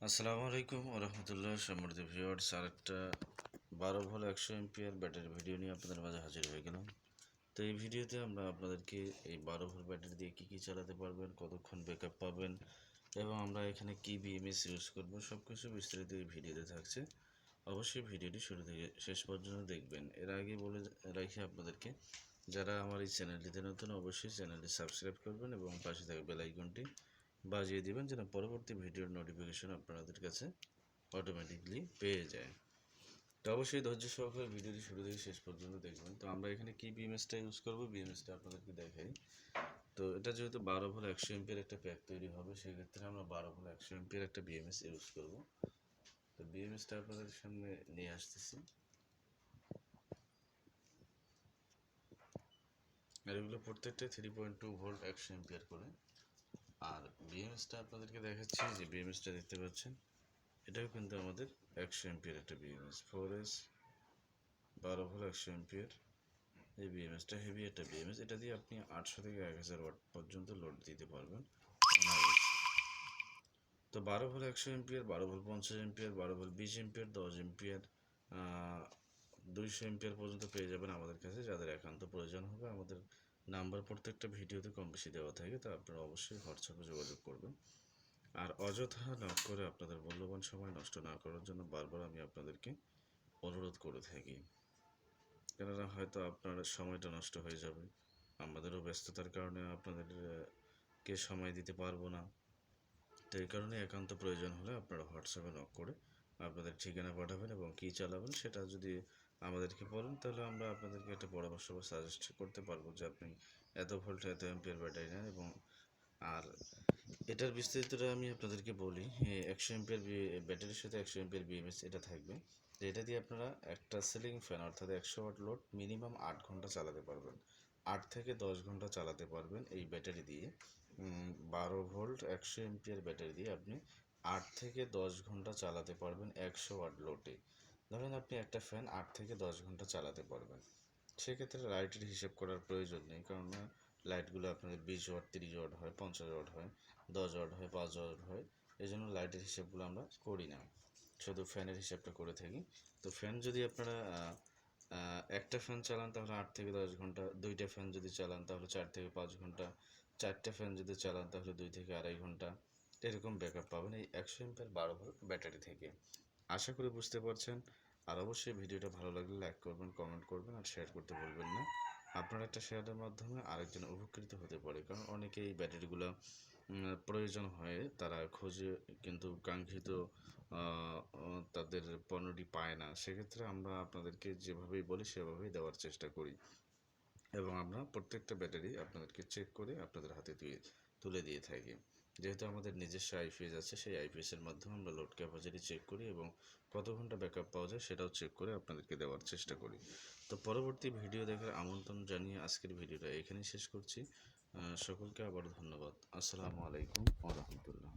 আসসালামু আলাইকুম রহমতুল্লাহ। সম্মানিত ভিউয়ার্স, আরেকটা 12 ভোল্ট 100 এম্পিয়ার ব্যাটারি ভিডিও নিয়ে আপনাদের মাঝে হাজির হয়ে গেলাম। তো এই ভিডিওতে আমরা আপনাদেরকে এই 12 ভোল্ট ব্যাটারি দিয়ে কী চালাতে পারবেন, কতক্ষণ ব্যাকআপ পাবেন এবং আমরা এখানে কি বিএমএস ইউজ করব সব কিছু বিস্তারিত এই ভিডিওতে থাকছে। অবশ্যই ভিডিওটি শুরু থেকে শেষ পর্যন্ত দেখবেন। এর আগে বলে রাখি আপনাদেরকে, যারা আমার এই চ্যানেলটিতে নতুন অবশ্যই চ্যানেলটি সাবস্ক্রাইব করবেন এবং পাশে থাকা বেল আইকনটি বাজিয়ে দিবেন যেন পরবর্তী ভিডিওর নোটিফিকেশন আপনাদের কাছে অটোমেটিকলি পেয়ে যায়। তো অবশ্যই ধৈর্য সহকারে ভিডিওটি শুরু থেকে শেষ পর্যন্ত দেখবেন। তো আমরা এখানে কি বিএমএসটা ইউজ করব, বিএমএসটা আপনাদেরকে দেখাই। তো এটা যেহেতু 12 ভোল্ট 100 এম্পিয়ার একটা প্যাক তৈরি হবে, সেক্ষেত্রে আমরা 12 ভোল্ট 100 এম্পিয়ার একটা বিএমএস ইউজ করব। তো বিএমএসটা আপনাদের সামনে নিয়ে আসতেছি। আর এগুলো প্রত্যেকটা 3.2 ভোল্ট 100 এম্পিয়ার করে। আর বিএমএসটা আপনাদেরকে দেখাচ্ছি, যে বিএমএসটা দেখতে পাচ্ছেন, এটাও কিন্তু আমাদের 100 এম্পিয়ার একটা বিএমএস 4S 12 ভোল্ট 100 এম্পিয়ার। এই বিএমএসটা হেভি একটা বিএমএস। এটা দিয়ে আপনি 800 থেকে 1000 ওয়াট পর্যন্ত লোড দিতে পারবেন। তো 12 volt 100 ampere, 12 volt 50 ampere, 12 volt 20 ampere, 10 ampere, 200 ampere পর্যন্ত পেয়ে যাবেন আমাদের কাছে। যাদের একান্ত প্রয়োজন হবে, আমাদের নাম্বার প্রত্যেকটা ভিডিওতে কম বেশি দেওয়া থাকে, তো আপনারা অবশ্যই হোয়াটসঅ্যাপে যোগাযোগ করবেন। আর অযথা নক করে আপনাদের মূল্যবান সময় নষ্ট না করার জন্য বারবার আমি আপনাদেরকে অনুরোধ করে থাকি, কেননা হয়তো আপনার সময়টা নষ্ট হয়ে যাবে, আমাদেরও ব্যস্ততার কারণে আপনাদেরকে সময় দিতে পারবো না। তো এই কারণে একান্ত প্রয়োজন হলে আপনারা হোয়াটসঅ্যাপে নক করে আপনাদের ঠিকানা পাঠাবেন এবং কী চালাবেন সেটা যদি আমাদেরকে বলেন, তাহলে আমরা আপনাদেরকে একটা পরামর্শ বা সাজেস্ট করতে পারবো যে আপনি এত ভোল্ট এত এম্পিয়ার ব্যাটারি নেন। এবং আর এটার বিস্তারিতটা আমি আপনাদেরকে বলি। 100 এম্পিয়ার ব্যাটারির সাথে 100 এম্পিয়ার বিএমএস এটা থাকবে। এটা দিয়ে আপনারা একটা সিলিং ফ্যান অর্থাৎ 100 ওয়াট লোড মিনিমাম 8 ঘন্টা চালাতে পারবেন। 8 থেকে 10 ঘন্টা চালাতে পারবেন এই ব্যাটারি দিয়ে। 12 ভোল্ট 100 এম্পিয়ার ব্যাটারি দিয়ে আপনি 8 থেকে 10 ঘন্টা চালাতে পারবেন 100 ওয়াট লোডে। ধরেন আপনি একটা ফ্যান 8 থেকে 10 ঘন্টা চালাতে পারবেন, সেক্ষেত্রে লাইটের হিসেব করার প্রয়োজন নেই, কারণ লাইটগুলো আপনাদের 20 ওয়াট 30 ওয়াট হয়, 50 ওয়াট হয়, 10 ওয়াট হয়, 5 ওয়াট হয়। এই জন্য লাইটের হিসেবগুলো আমরা করি না, শুধু ফ্যানের হিসেবটা করে থাকি। তো ফ্যান যদি আপনারা একটা ফ্যান চালান তাহলে 8 থেকে 10 ঘন্টা, দুইটা ফ্যান যদি চালান তাহলে 4 থেকে 5 ঘন্টা, চারটে ফ্যান যদি চালান তাহলে 2 থেকে আড়াই ঘন্টা, এরকম ব্যাকআপ পাবেন এই 100 এম্পিয়ার 12 ভোল্ট ব্যাটারি থেকে। আশা করি বুঝতে পারছেন। আর অবশ্যই ভিডিওটা ভালো লাগলে লাইক করবেন, কমেন্ট করবেন আর শেয়ার করতে ভুলবেন না। আপনার একটা শেয়ারের মাধ্যমে আরেকজন উপকৃত হতে পারে, কারণ অনেকে এই ব্যাটারিগুলো প্রয়োজন হয়, তারা খোঁজে কিন্তু কাঙ্ক্ষিত তাদের পণ্যটি পায় না। সেক্ষেত্রে আমরা আপনাদেরকে যেভাবেই বলি সেভাবেই দেওয়ার চেষ্টা করি এবং আমরা প্রত্যেকটা ব্যাটারি আপনাদেরকে চেক করে আপনাদের হাতে তুলে দিয়ে থাকি। যেহেতু আমাদের নিজস্ব আইপিএস আছে, সেই আইপিএসের মাধ্যমে আমরা লোড ক্যাপাসিটি চেক করি এবং কত ঘন্টা ব্যাকআপ পাওয়া যায় সেটাও চেক করে আপনাদেরকে দেওয়ার চেষ্টা করি। তো পরবর্তী ভিডিও দেখার আমন্ত্রণ জানিয়ে আজকের ভিডিওটা এখানেই শেষ করছি। সকলকে আবার ধন্যবাদ। আসসালামু আলাইকুম ওয়া রাহমাতুল্লাহ।